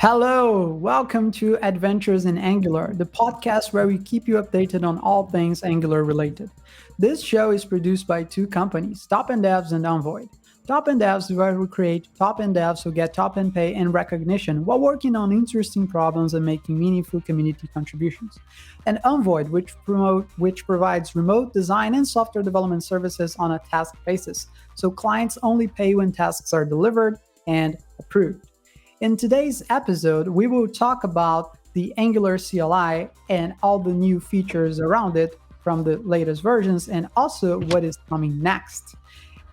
Hello, welcome to Adventures in Angular, the podcast where we keep you updated on all things Angular related. This show is produced by two companies, Top End Devs and Envoy. Top End Devs is where we create top end devs who get top end pay and recognition while working on interesting problems and making meaningful community contributions. And Envoy, which provides remote design and software development services on a task basis, so clients only pay when tasks are delivered and approved. In today's episode, we will talk about the Angular CLI and all the new features around it from the latest versions and also what is coming next.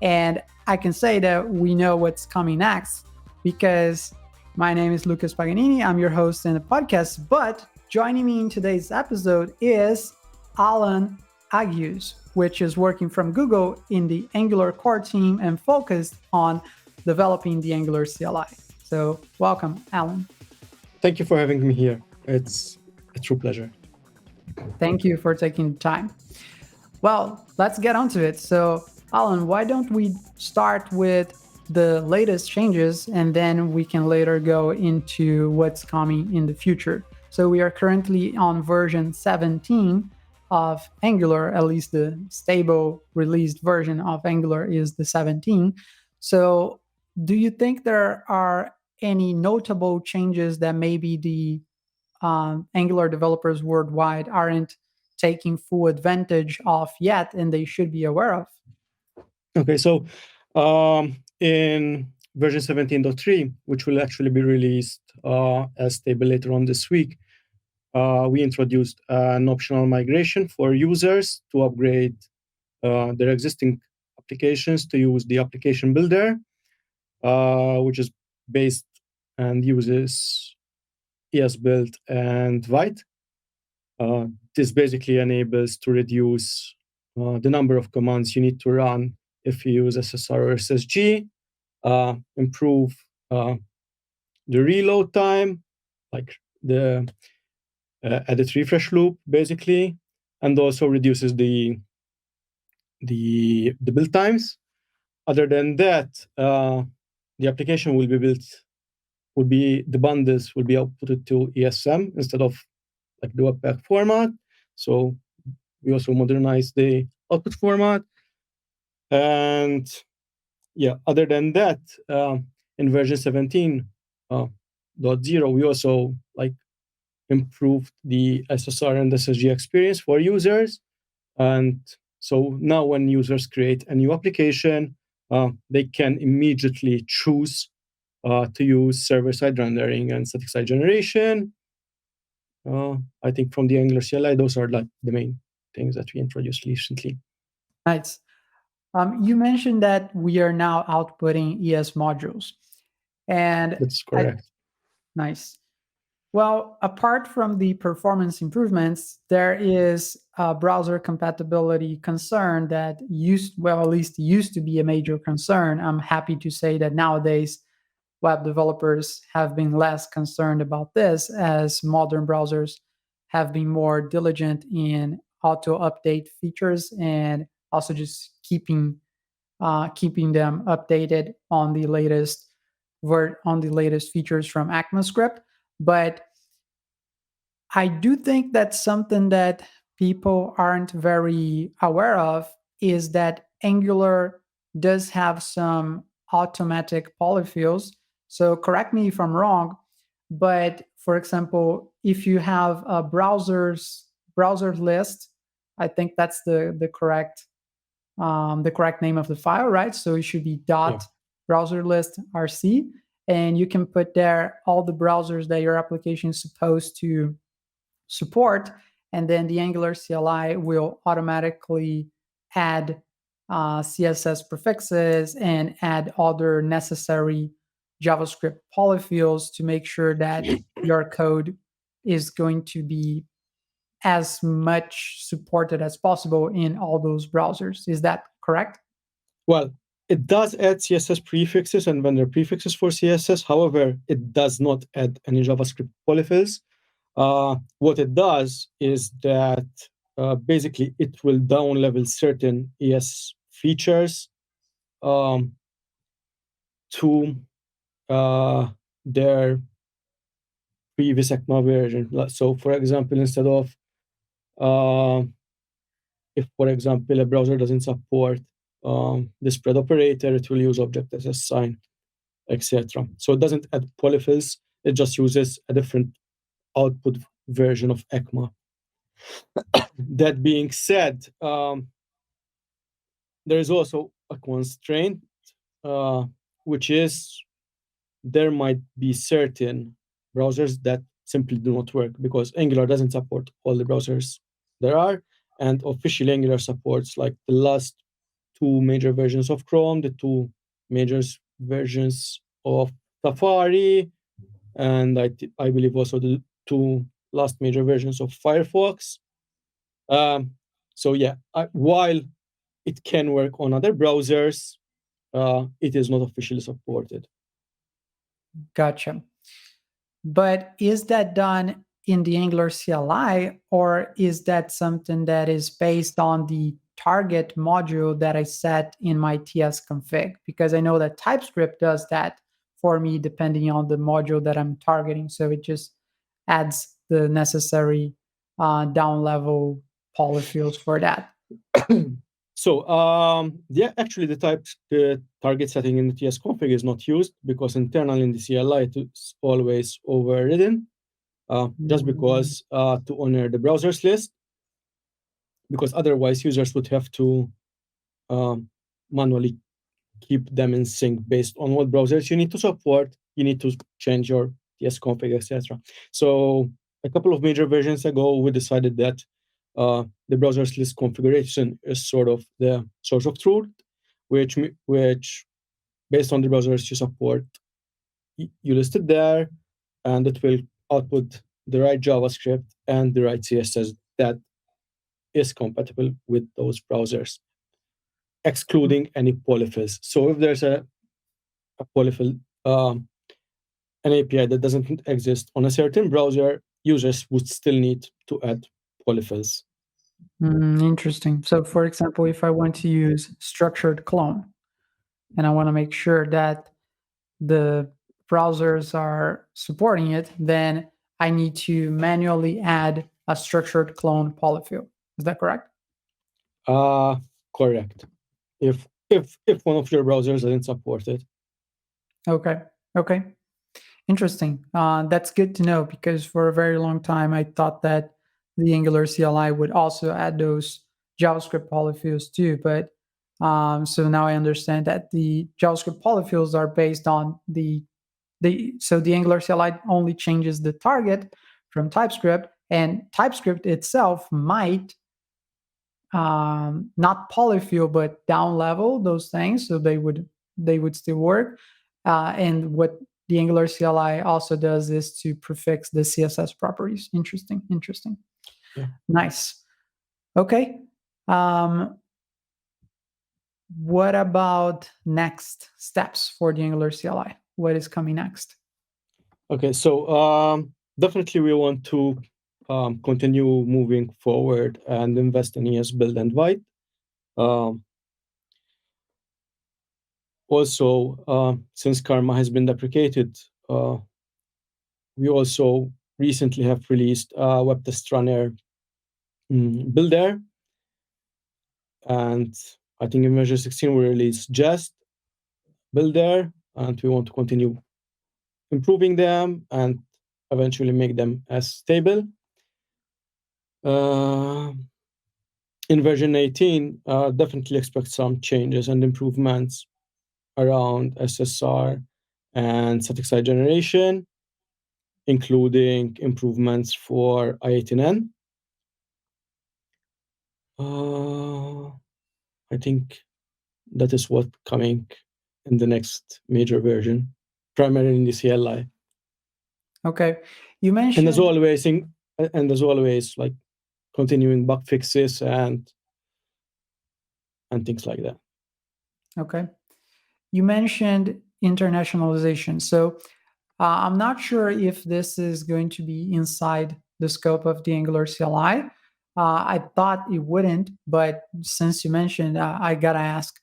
And I can say that we know what's coming next because my name is Lucas Paganini. I'm your host in the podcast. But joining me in today's episode is Alan Agius, which is working from Google in the Angular core team and focused on developing the Angular CLI. So welcome, Alan. Thank you for having me here. It's a true pleasure. Thank you for taking the time. Well, let's get onto it. So, Alan, why don't we start with the latest changes and then we can later go into what's coming in the future. So we are currently on version 17 of Angular, at least the stable released version of Angular is the 17. So do you think there are any notable changes that maybe the Angular developers worldwide aren't taking full advantage of yet and they should be aware of? Okay, so in version 17.3, which will actually be released as stable later on this week, we introduced an optional migration for users to upgrade their existing applications to use the application builder, which is based and uses ESBuild and Vite. This basically enables to reduce the number of commands you need to run if you use SSR or SSG, improve the reload time, like the edit refresh loop, basically, and also reduces the build times. Other than that, the application will be built. The bundles will be outputted to ESM instead of like the Webpack format. So we also modernize the output format. And yeah, other than that, in version 17.0, we also like improved the SSR and SSG experience for users. And so now when users create a new application, they can immediately choose to use server-side rendering and static-side generation. I think from the Angular CLI, those are like the main things that we introduced recently. Nice. You mentioned that we are now outputting ES modules. And That's correct. nice. Well, apart from the performance improvements, there is a browser compatibility concern that at least used to be a major concern. I'm happy to say that nowadays web developers have been less concerned about this as modern browsers have been more diligent in auto update features and also just keeping them updated on the latest features from ECMAScript. But I do think that something that people aren't very aware of is that Angular does have some automatic polyfills. So correct me if I'm wrong, but for example, if you have a browser list, I think that's the correct name of the file, right? So it should be dot browser list rc, and you can put there all the browsers that your application is supposed to support, and then the Angular CLI will automatically add CSS prefixes and add other necessary JavaScript polyfills to make sure that your code is going to be as much supported as possible in all those browsers. Is that correct? Well, it does add CSS prefixes and vendor prefixes for CSS. However, it does not add any JavaScript polyfills. What it does is that basically it will down level certain ES features to their previous ECMA version. So, for example, instead of if, for example, a browser doesn't support the spread operator, it will use object as a sign, etc. So it doesn't add polyfills; it just uses a different output version of ECMA. That being said, there is also a constraint, which is there might be certain browsers that simply do not work because Angular doesn't support all the browsers there are, and officially Angular supports like the last two major versions of Chrome, the two major versions of Safari, and I believe also the two last major versions of Firefox. So yeah, while it can work on other browsers, it is not officially supported. Gotcha. But is that done in the Angular CLI, or is that something that is based on the target module that I set in my TS config? Because I know that TypeScript does that for me depending on the module that I'm targeting. So it just adds the necessary down level polyfills for that. So actually the target setting in the TS config is not used because internally in the CLI it is always overridden, just because to honor the browsers list, because otherwise users would have to manually keep them in sync based on what browsers you need to support. You need to change your TS config, etc. So a couple of major versions ago, we decided that the browser's list configuration is sort of the source of truth, which based on the browsers you support, you list it there, and it will output the right JavaScript and the right CSS that is compatible with those browsers, excluding any polyfills. So if there's a polyfill, an API that doesn't exist on a certain browser, users would still need to add polyfills. Interesting. So, for example, if I want to use structured clone and I want to make sure that the browsers are supporting it, then I need to manually add a structured clone polyfill. Is that correct? Correct. If one of your browsers doesn't support it. Okay. Okay. Interesting. That's good to know because for a very long time I thought that the Angular CLI would also add those JavaScript polyfills too. But so now I understand that the JavaScript polyfills are based on so the Angular CLI only changes the target from TypeScript, and TypeScript itself might not polyfill but down level those things, so they would still work. And what the Angular CLI also does is to prefix the CSS properties. Interesting. Yeah. Nice. Okay. What about next steps for the Angular CLI? What is coming next? Okay, so definitely we want to continue moving forward and invest in ES build and write. Also, since Karma has been deprecated, we also recently have released Web Test Runner builder, and I think in version 16 we released Jest builder, and we want to continue improving them and eventually make them as stable. In version 18, definitely expect some changes and improvements around SSR and static site generation, including improvements for I18N. I think that is what's coming in the next major version, primarily in the CLI. Okay, you mentioned, and as always, like continuing bug fixes and things like that. Okay, you mentioned internationalization. So I'm not sure if this is going to be inside the scope of the Angular CLI. I thought it wouldn't, but since you mentioned, I gotta ask.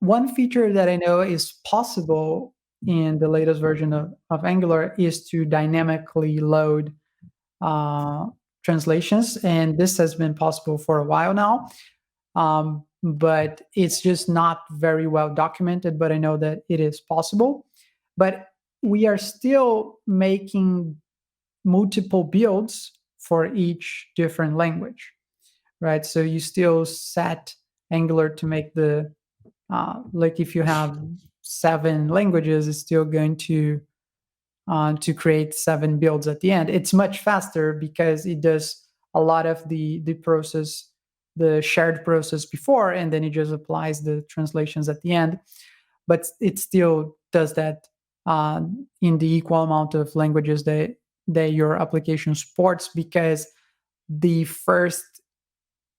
One feature that I know is possible in the latest version of Angular is to dynamically load translations, and this has been possible for a while now. But it's just not very well documented, but I know that it is possible. But we are still making multiple builds for each different language, right? So you still set Angular to make the, like if you have 7 languages, it's still going to create 7 builds at the end. It's much faster because it does a lot of the process, the shared process before, and then it just applies the translations at the end. But it still does that in the equal amount of languages that your application supports, because the first,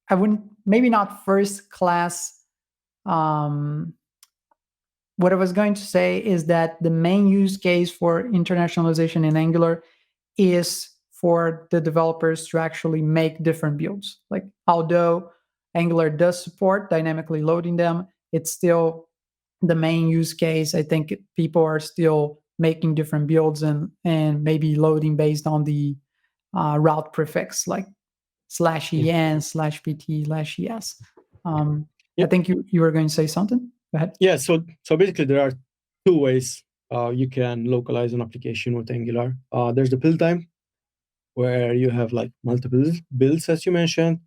I wouldn't, maybe not first class. What I was going to say is that the main use case for internationalization in Angular is for the developers to actually make different builds. Like, although Angular does support dynamically loading them, it's still the main use case. I think people are still making different builds and maybe loading based on the route prefix, like /en, /pt, /es. I think you were going to say something. Go ahead. Yeah, so basically there are 2 ways you can localize an application with Angular. There's the build time, where you have like multiple builds, as you mentioned,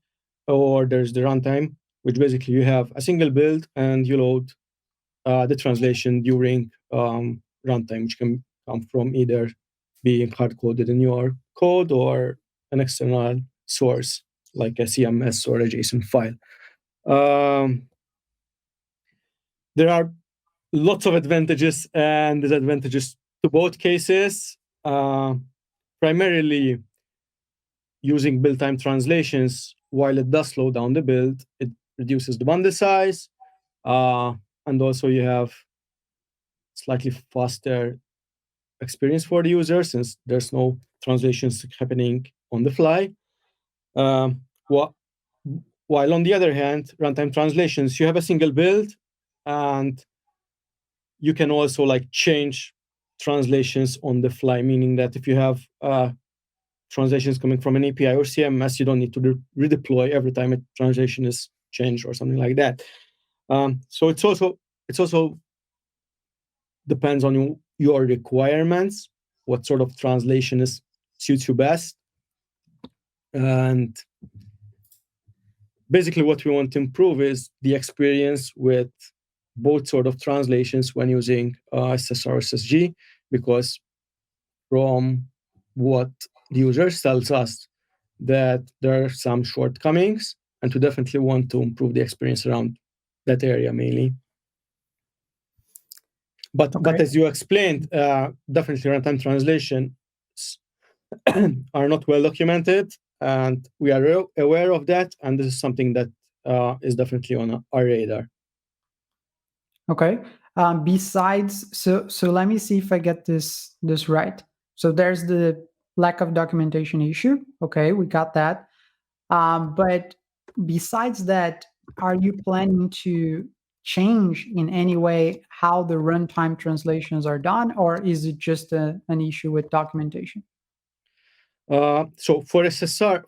or there's the runtime, which basically you have a single build and you load the translation during runtime, which can come from either being hard-coded in your code or an external source, like a CMS or a JSON file. There are lots of advantages and disadvantages to both cases. Primarily, using build time translations, while it does slow down the build, it reduces the bundle size, and also you have slightly faster experience for the user since there's no translations happening on the fly. While on the other hand, runtime translations, you have a single build, and you can also like change translations on the fly, meaning that if you have translations coming from an API or CMS, you don't need to redeploy every time a translation is changed or something like that. So it's also depends on your requirements, what sort of translation suits you best. And basically what we want to improve is the experience with both sort of translations when using SSR or SSG, because from what the users tells us that there are some shortcomings, and we definitely want to improve the experience around that area mainly. But as you explained, definitely runtime translations are not well documented, and we are aware of that, and this is something that is definitely on our radar. Okay. Besides, so let me see if I get this right. So there's the lack of documentation issue. Okay, we got that. But besides that, are you planning to change in any way how the runtime translations are done, or is it just an issue with documentation? So for SSR,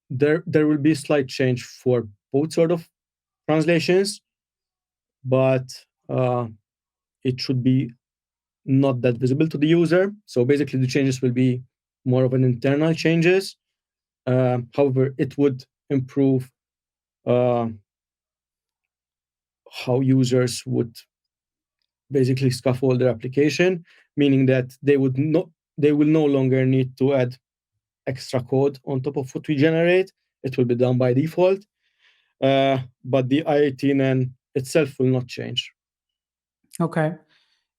there will be a slight change for both sort of translations, but it should be not that visible to the user. So basically, the changes will be more of an internal changes. However, it would improve how users would basically scaffold their application, meaning that they will no longer need to add extra code on top of what we generate. It will be done by default, but the I18N itself will not change. Okay,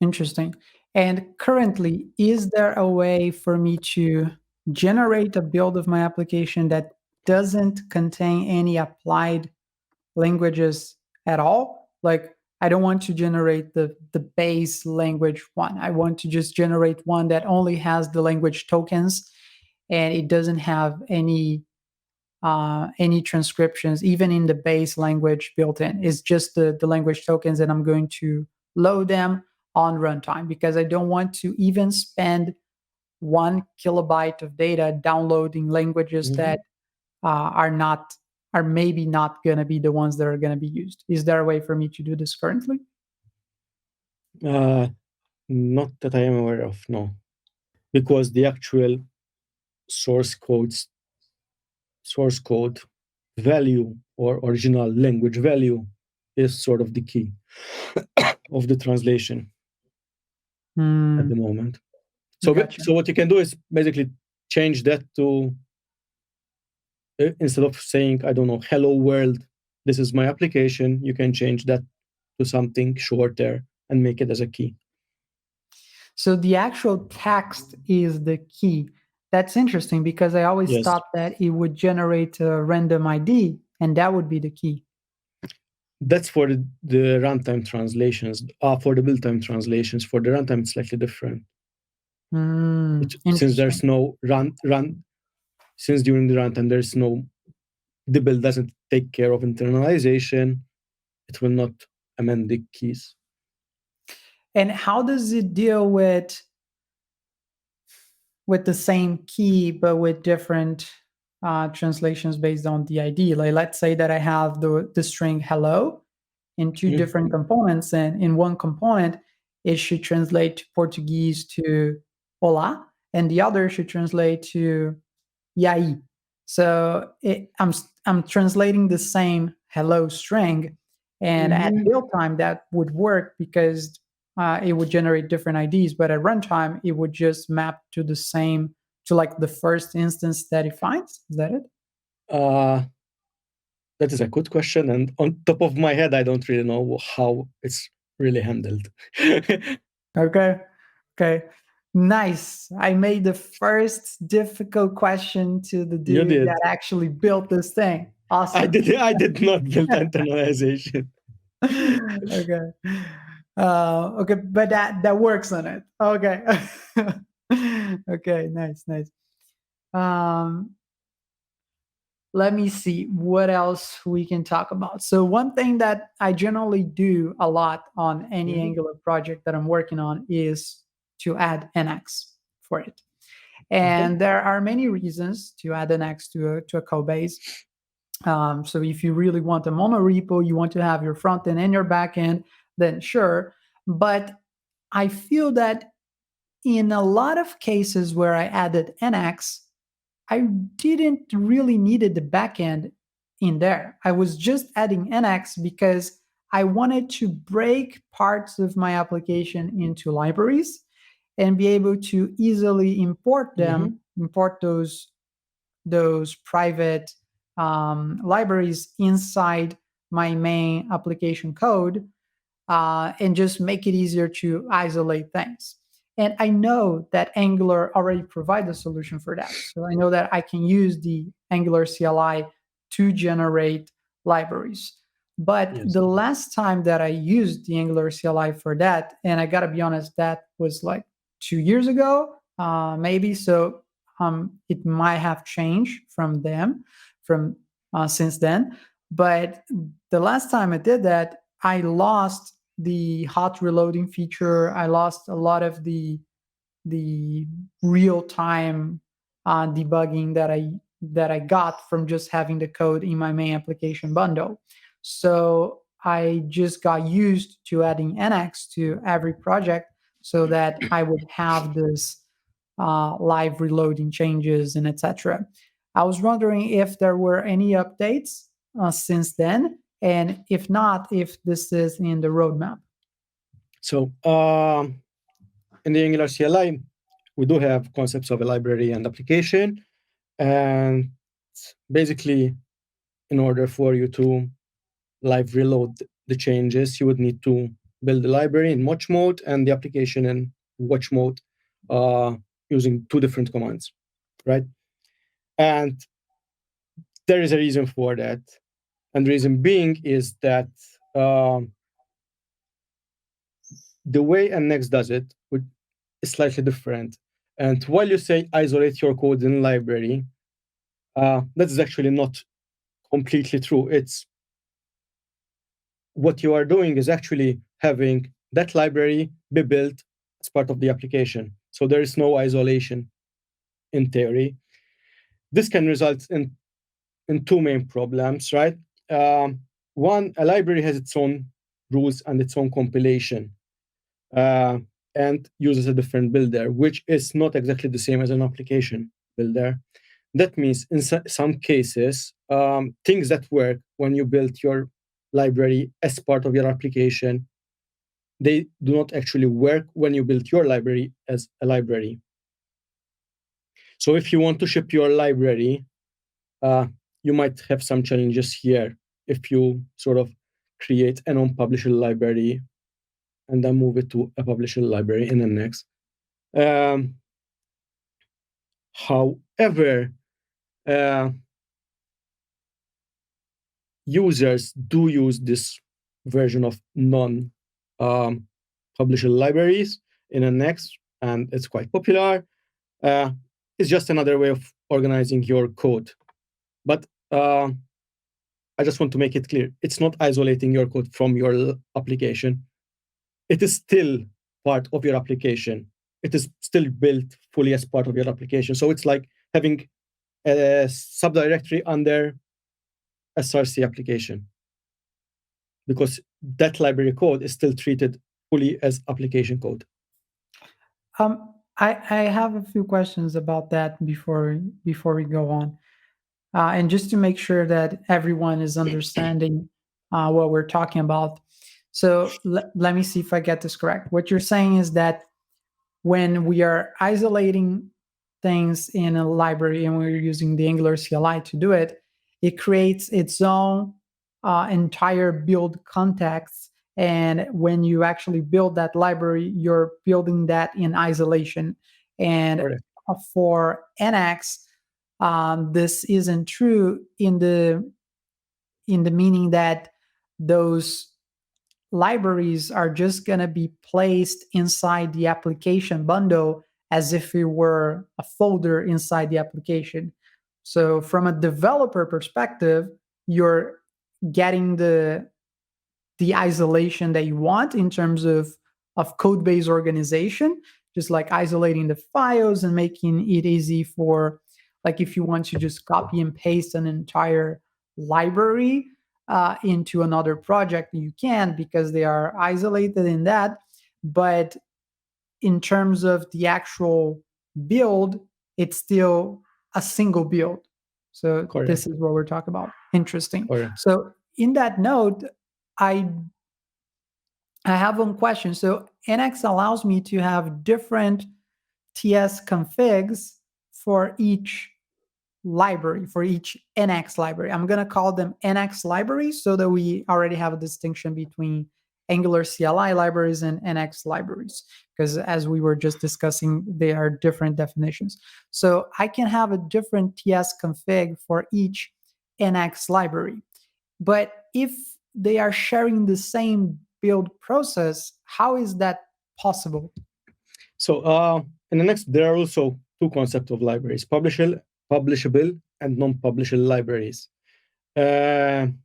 interesting. And currently, is there a way for me to generate a build of my application that doesn't contain any applied languages at all? Like, I don't want to generate the base language one. I want to just generate one that only has the language tokens, and it doesn't have any any transcriptions, even in the base language built in. It's just the language tokens, and I'm going to load them on runtime because I don't want to even spend 1 kilobyte of data downloading languages that are maybe not going to be the ones that are going to be used. Is there a way for me to do this currently? Not that I am aware of, no. Because the actual source code value or original language value is sort of the key of the translation at the moment. So, Gotcha. so what you can do is basically change that to, instead of saying, I don't know, hello world, this is my application, you can change that to something shorter and make it as a key. So the actual text is the key. That's interesting because I always Yes. thought that it would generate a random ID and that would be the key. That's for the runtime translations. For the build time translations, for the runtime, it's slightly different. Since there's no since during the runtime there's no, the build doesn't take care of internalization, it will not amend the keys. And how does it deal with the same key but with different translations based on the ID? Like, let's say that I have the string hello in two different components, and in one component it should translate Portuguese to olá, and the other should translate to AiA. So I'm translating the same hello string, and at build time that would work because it would generate different IDs, but at runtime it would just map to the same, to like the first instance that it finds. Is that it? That is a good question, and on top of my head I don't really know how it's really handled. Okay. Nice. I made the first difficult question to the dude that actually built this thing. Awesome. I did not build internalization. Okay. Okay, but that works on it. Okay. Okay, nice. Let me see what else we can talk about. So one thing that I generally do a lot on any Angular project that I'm working on is to add NX for it. And there are many reasons to add NX to a code base. So if you really want a monorepo, you want to have your front end and your back end, then sure. But I feel that in a lot of cases where I added NX, I didn't really needed the backend in there. I was just adding NX because I wanted to break parts of my application into libraries and be able to easily import them, import those private libraries inside my main application code, and just make it easier to isolate things. And I know that Angular already provides a solution for that. So I know that I can use the Angular CLI to generate libraries. But the last time that I used the Angular CLI for that, and I got to be honest, that was like 2 years ago, maybe. So it might have changed from since then. But the last time I did that, I lost the hot reloading feature. I lost a lot of the real time debugging that I got from just having the code in my main application bundle. So I just got used to adding NX to every project so that I would have this live reloading changes and etc. I was wondering if there were any updates since then, and if not, if this is in the roadmap. So in the Angular CLI, we do have concepts of a library and application. And basically, in order for you to live reload the changes, you would need to build the library in watch mode and the application in watch mode using two different commands, right? And there is a reason for that. And the reason being is that the way NX does it is slightly different. And while you say isolate your code in library, that is actually not completely true. It's what you are doing is actually having that library be built as part of the application. So there is no isolation in theory. This can result in two main problems, right? One, a library has its own rules and its own compilation, and uses a different builder, which is not exactly the same as an application builder. That means in some cases, things that work when you build your library as part of your application, they do not actually work when you build your library as a library. So if you want to ship your library, you might have some challenges here if you sort of create a non-publisher library and then move it to a publisher library in Nginx. However, users do use this version of non-publisher libraries in Nginx, and it's quite popular. It's just another way of organizing your code. But I just want to make it clear, it's not isolating your code from your application. It is still part of your application. It is still built fully as part of your application. So it's like having a subdirectory under a SRC application, because that library code is still treated fully as application code. I have a few questions about that before we go on. And just to make sure that everyone is understanding what we're talking about. So let me see if I get this correct. What you're saying is that when we are isolating things in a library and we're using the Angular CLI to do it, it creates its own entire build context. And when you actually build that library, you're building that in isolation. And for Nginx, this isn't true in the meaning that those libraries are just going to be placed inside the application bundle as if it were a folder inside the application. So from a developer perspective, you're getting the isolation that you want in terms of code base organization, just like isolating the files and making it easy for, like, if you want to just copy and paste an entire library into another project, you can, because they are isolated in that. But in terms of the actual build, it's still a single build. So this is what we're talking about. Interesting. So in that note, I have one question. So Nginx allows me to have different TS configs for each library, for each Nginx library. I'm going to call them Nginx libraries so that we already have a distinction between Angular CLI libraries and Nginx libraries, because as we were just discussing, they are different definitions. So I can have a different TS config for each Nginx library. But if they are sharing the same build process, how is that possible? So in Nginx, there are also two concepts of libraries: publishable and non-publishable libraries. And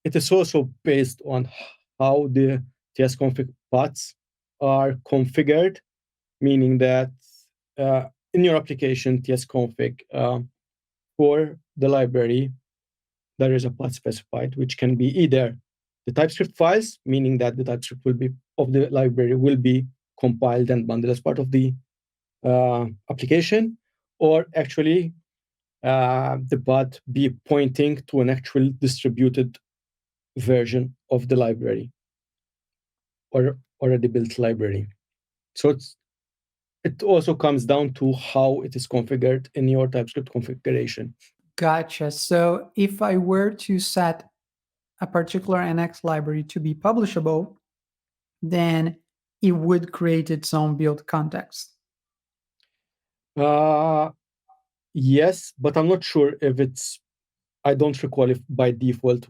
it is also based on how the tsconfig paths are configured, meaning that in your application tsconfig for the library, there is a path specified, which can be either the TypeScript files, meaning that the TypeScript of the library will be compiled and bundled as part of the application, or actually the path be pointing to an actual distributed version of the library or already built library. So it also comes down to how it is configured in your TypeScript configuration. Gotcha. So if I were to set a particular Nginx library to be publishable, then it would create its own build context. Yes, but I'm not sure if I don't recall if by default,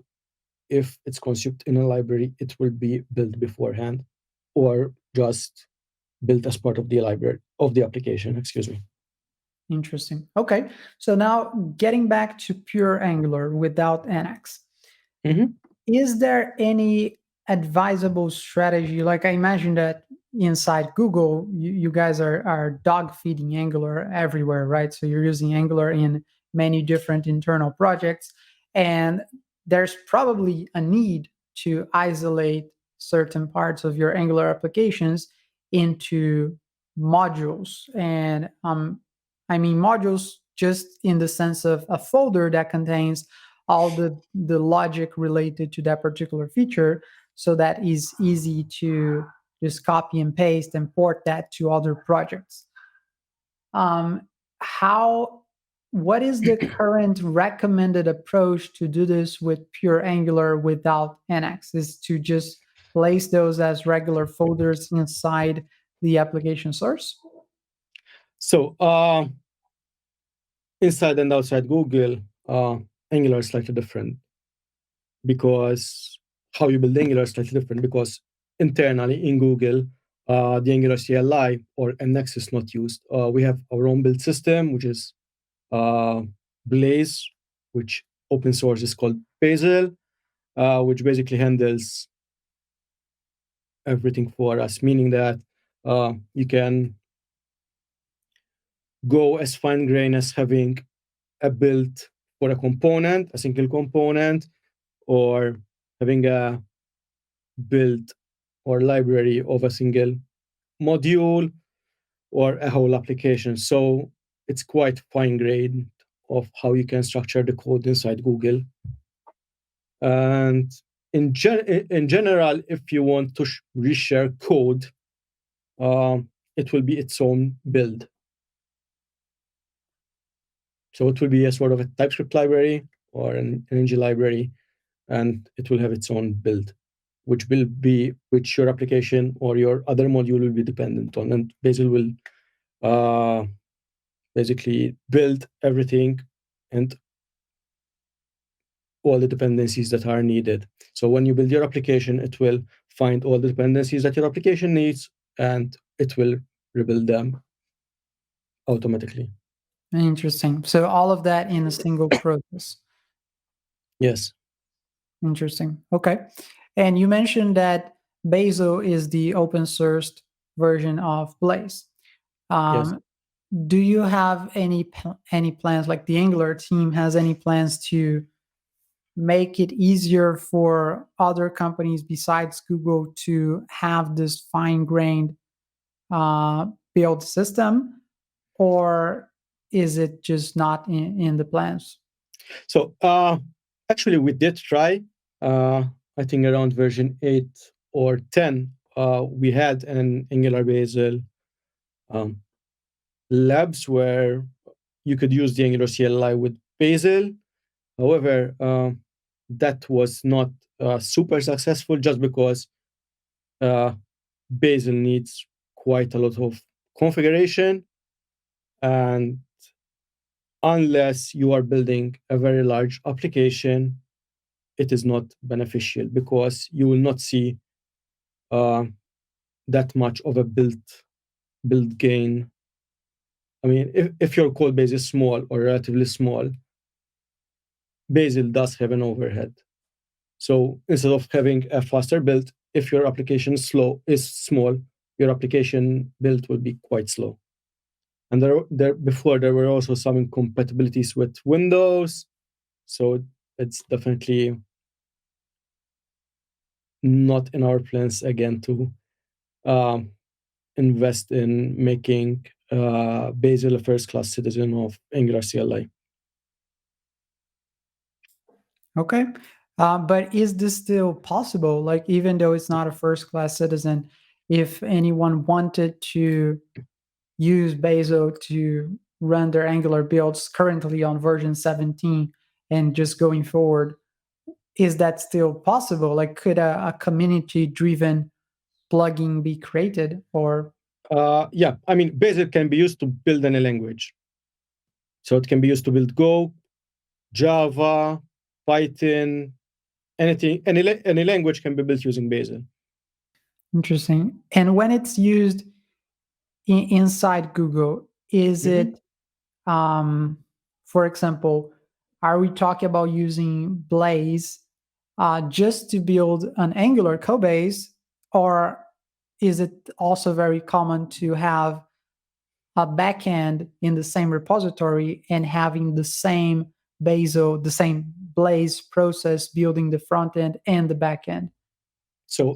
if it's consumed in a library, it will be built beforehand or just built as part of the library, of the application, excuse me. Interesting. Okay. So now getting back to pure Angular without NX, Mhm. is there any advisable strategy? Like I imagine that inside Google, you guys are dog feeding Angular everywhere, right? So you're using Angular in many different internal projects. And there's probably a need to isolate certain parts of your Angular applications into modules. And I mean modules just in the sense of a folder that contains all the logic related to that particular feature, so that is easy to just copy and paste and port that to other projects. How What is the current recommended approach to do this with pure Angular without NX? Is to just place those as regular folders inside the application source? So inside and outside Google, Angular is slightly different because how you build Angular is slightly different because internally in Google, the Angular CLI or NX is not used. We have our own build system, which is Blaze, which open source is called Bazel, which basically handles everything for us, meaning that you can go as fine grained as having a build for a component, a single component, or having a build or library of a single module or a whole application. So it's quite fine grained of how you can structure the code inside Google. And in general, if you want to reshare code, it will be its own build. So it will be a sort of a TypeScript library or an ng library, and it will have its own build, which your application or your other module will be dependent on. And Bazel will basically build everything and all the dependencies that are needed. So when you build your application, it will find all the dependencies that your application needs, and it will rebuild them automatically. Interesting. So all of that in a single process. Yes. Interesting. Okay. And you mentioned that Bazel is the open sourced version of Blaze. Yes. Do you have any plans, like the Angular team has any plans to make it easier for other companies besides Google to have this fine-grained build system, or is it just not in the plans? So actually, we did try. I think around version 8 or 10, we had an Angular Bazel labs where you could use the Angular CLI with Bazel. However, that was not super successful just because Bazel needs quite a lot of configuration. And unless you are building a very large application, it is not beneficial because you will not see that much of a build gain. I mean, if your code base is small or relatively small, Bazel does have an overhead. So instead of having a faster build, if your application is small, your application build will be quite slow. And before there were also some incompatibilities with Windows, so it's definitely not in our plans again to invest in making Bazel a first-class citizen of Angular CLI. Okay. But is this still possible? Like, even though it's not a first class citizen, if anyone wanted to use Bazel to run their Angular builds currently on version 17 and just going forward, is that still possible? Like, could a community driven plugin be created? Or Yeah, I mean, Bazel can be used to build any language. So it can be used to build Go, Java, Python, anything, any language can be built using Bazel. interesting. And when it's used inside Google, is Mhm. it for example, are we talking about using Blaze just to build an Angular code base, or is it also very common to have a backend in the same repository and having the same Bazel, the same Blaze process building the front end and the backend? So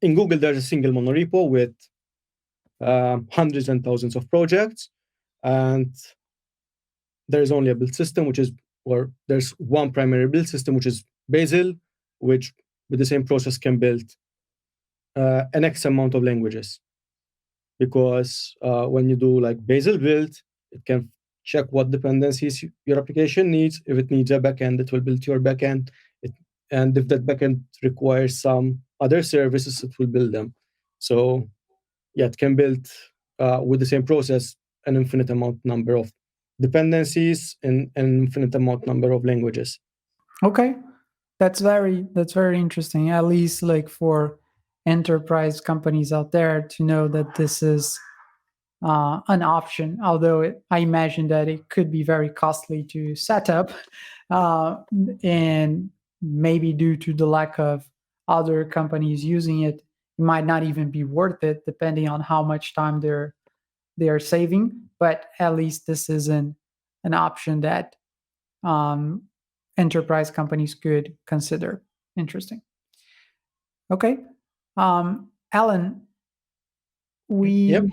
in Google, there's a single monorepo with hundreds and thousands of projects, and there's only a build system, or there's one primary build system, which is Bazel, which with the same process can build an X amount of languages. Because when you do like Bazel build, it can check what dependencies your application needs. If it needs a backend, it will build your backend. And if that backend requires some other services, it will build them. So yeah, it can build with the same process an infinite amount number of dependencies and an infinite amount number of languages. Okay, that's very interesting. At least like for enterprise companies out there to know that this is an option. Although I imagine that it could be very costly to set up, and maybe due to the lack of other companies using it, it might not even be worth it, depending on how much time they're saving. But at least this is an option that um, enterprise companies could consider. Interesting. Okay, Alan, Yep.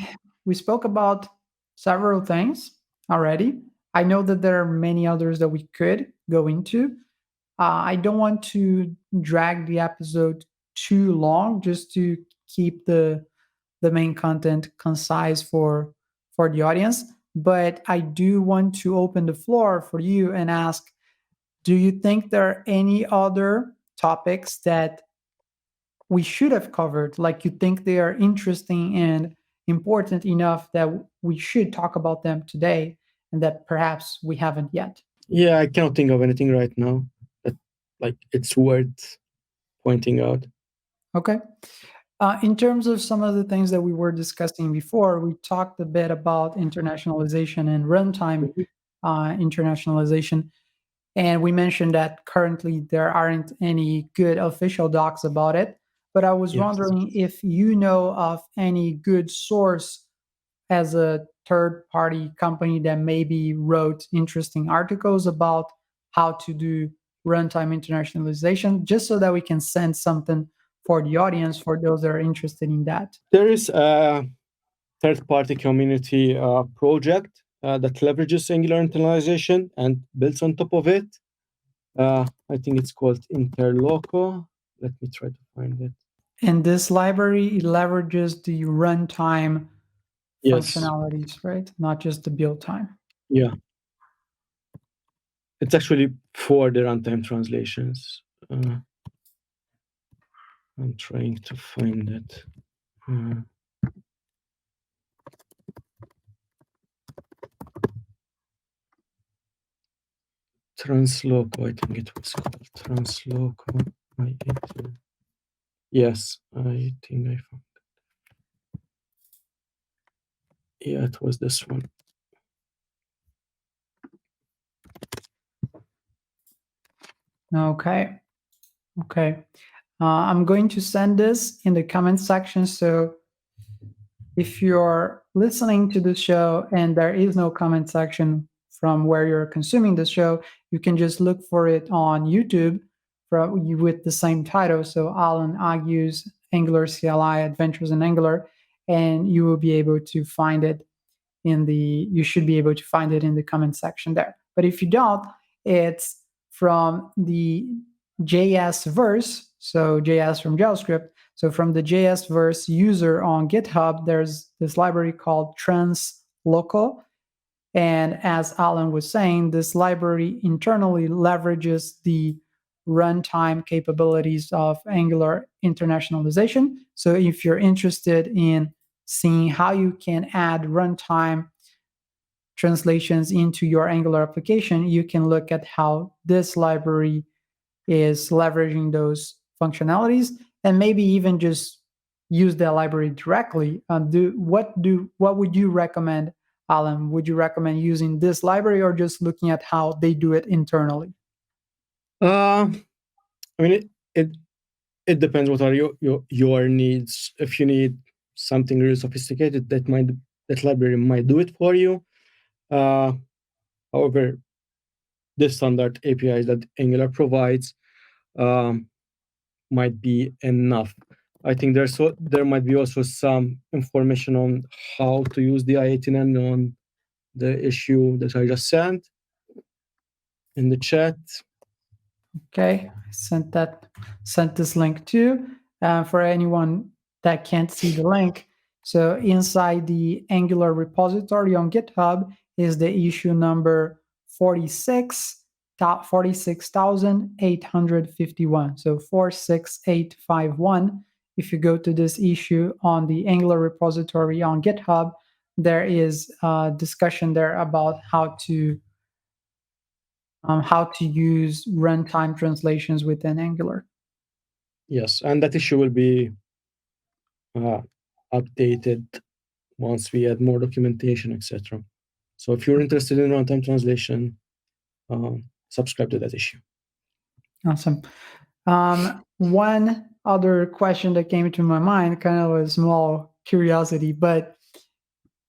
we spoke about several things already. I know that there are many others that we could go into. I don't want to drag the episode too long, just to keep the main content concise for the audience. But I do want to open the floor for you and ask, do you think there are any other topics that we should have covered, like you think they are interesting and important enough that we should talk about them today and that perhaps we haven't yet? Yeah, I cannot think of anything right now that like it's worth pointing out. Okay. In terms of some of the things that we were discussing before, we talked a bit about internationalization and runtime internationalization. And we mentioned that currently there aren't any good official docs about it. But I was Yes. wondering if you know of any good source as a third party company that maybe wrote interesting articles about how to do runtime internationalization, just so that we can send something for the audience, for those that are interested in that. There is a third-party community project that leverages Angular Internationalization and builds on top of it. I think it's called Interloco. Let me try to find it. And this library leverages the runtime Yes. functionalities, right? Not just the build time. Yeah. It's actually for the runtime translations. I'm trying to find it. Transloco, I think it was called Transloco. Yes, I think I found it. Yeah, it was this one. Okay. Okay. I'm going to send this in the comment section. So if you're listening to the show and there is no comment section from where you're consuming the show, you can just look for it on YouTube with the same title. So Alan Agius, Angular CLI, Adventures in Angular, and you will be able to find it you should be able to find it in the comment section there. But if you don't, it's from the JS verse, so JS from JavaScript. So from the JS verse user on GitHub, there's this library called Transloco. And as Alan was saying, this library internally leverages the runtime capabilities of Angular Internationalization. So if you're interested in seeing how you can add runtime translations into your Angular application, you can look at how this library is leveraging those functionalities, and maybe even just use that library directly. What would you recommend Alan, would you recommend using this library or just looking at how they do it internally? I mean, it depends what are your needs. If you need something really sophisticated, that library might do it for you. However, the standard APIs that Angular provides might be enough. I think there might be also some information on how to use the I18N on the issue that I just sent in the chat. Okay, I sent this link too. For anyone that can't see the link, so inside the Angular repository on GitHub is the issue number 46,851. So 46851. If you go to this issue on the Angular repository on GitHub, there is a discussion there about how to use runtime translations within Angular. Yes, and that issue will be updated once we add more documentation, etc. So if you're interested in runtime translation, subscribe to that issue. Awesome. One other question that came to my mind, kind of a small curiosity, but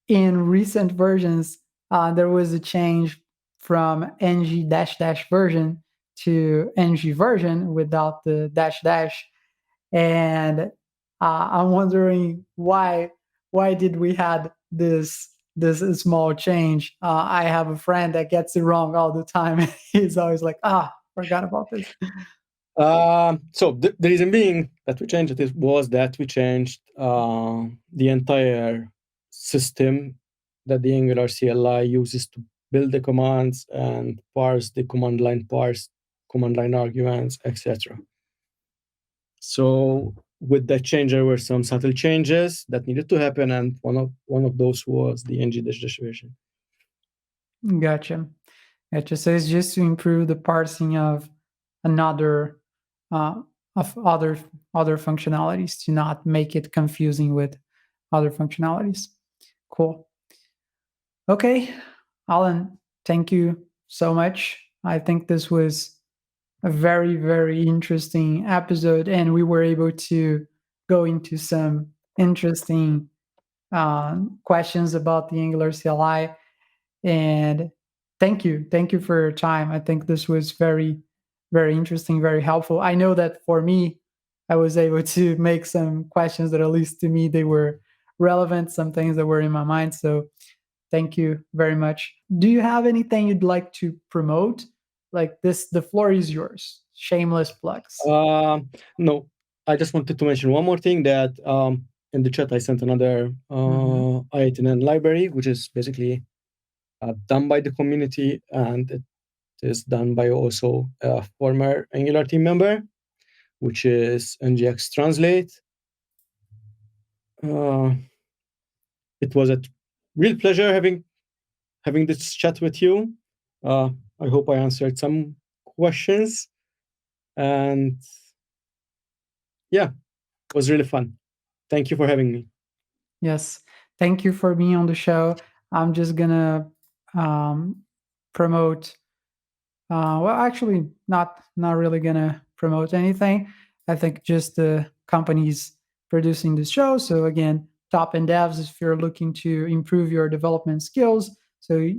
in recent versions, there was a change from ng -- version to ng version without the -- and I'm wondering why did we had this small change. I have a friend that gets it wrong all the time. He's always like, forgot about this. So the reason being that we changed it was that we changed the entire system that the Angular CLI uses to build the commands and parse the command line arguments, etc. So with that change, there were some subtle changes that needed to happen, and one of those was the ng -- version. Gotcha. So it's just to improve the parsing of other functionalities, to not make it confusing with other functionalities. Cool. Okay, Alan, thank you so much. I think this was a very, very interesting episode, and we were able to go into some interesting questions about the Angular CLI. And thank you for your time. I think this was very, very interesting, very helpful. I know that for me, I was able to make some questions that, at least to me, they were relevant, some things that were in my mind. So thank you very much. Do you have anything you'd like to promote? Like this, the floor is yours. Shameless plugs. No, I just wanted to mention one more thing, that in the chat I sent another I18N library, which is basically done by the community, and it is done by also a former Angular team member, which is NGX Translate. It was a real pleasure having this chat with you. I hope I answered some questions, and yeah, it was really fun. Thank you for having me. Yes, thank you for being on the show. I'm just gonna promote. Well, actually, not really gonna promote anything. I think just the companies producing this show. So again, Top End Devs, if you're looking to improve your development skills. So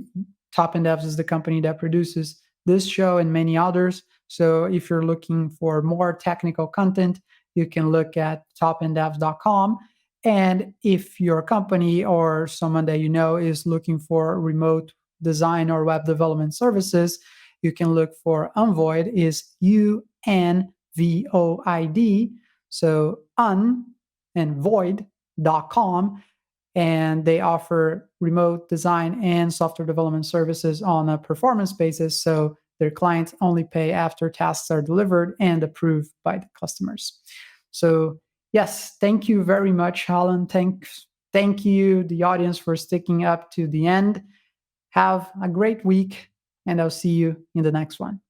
Top End Devs is the company that produces this show and many others. So if you're looking for more technical content, you can look at topenddevs.com. And if your company or someone that you know is looking for remote design or web development services, you can look for Unvoid, is UNVOID. So and void.com. And they offer remote design and software development services on a performance basis. So their clients only pay after tasks are delivered and approved by the customers. So yes, thank you very much, Alan. Thank you, the audience, for sticking up to the end. Have a great week, and I'll see you in the next one.